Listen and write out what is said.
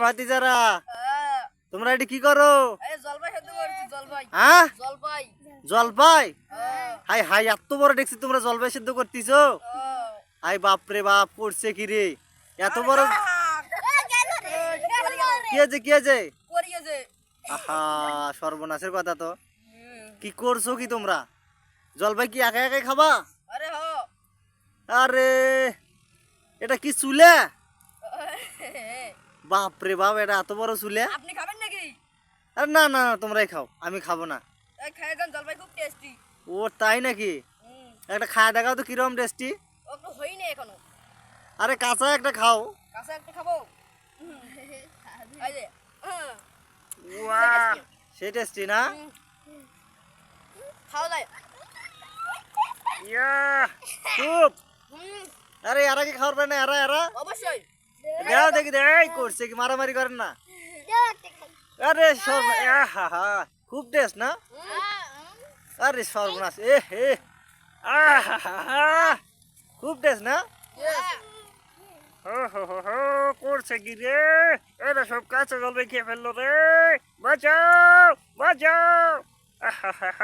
ভাতিজারা তোমরা এটি কি করো? হ্যাঁ, জলপাই। হাই হাই, এত বড় দেখছি তোমরা জলপাই সিদ্ধ করতেছো। হাই বাপরে বাপ, করছে কি রে এত বড়? কি আছে কি আছে? আহা, সর্বনাশের কথা তো। কি করছো কি তোমরা? জলপাই কি একা একাই খাবা? আরে এটা কি চুলে? বাপরে বাপ, এটা এত বড় চুলে। আপনি খাবেন নাকি? আরে না না, তোমরাই খাও, আমি খাবো না। খেয়ে যান, জলপাই খুব টেস্টি। ও তাই নাকি? একটা খায় দেখাও তো কিরকম টেস্টি। ও তো হয়নি এখনো। আরে কাঁচা একটা খাও। কাঁচা একটা খাবো। এই যে ওয়াও, সেই টেস্টি না? খাওয়া যায়। ইয়া খুব। আরে এরা কি খাওয়ার পায় না? এরা এরা অবশ্যই। দেও দেখি দে, এই করছে কি, মারামারি করেন না। আরে আহা, খুব টেস্ট না? আরে সর্বনাশ, এ হে, আহা, খুব টেস্ট না? করছে কি রে? এরা সব কাঁচা জলপাই খেয়ে ফেললো রে। বাঁচাও বাঁচাও। আহা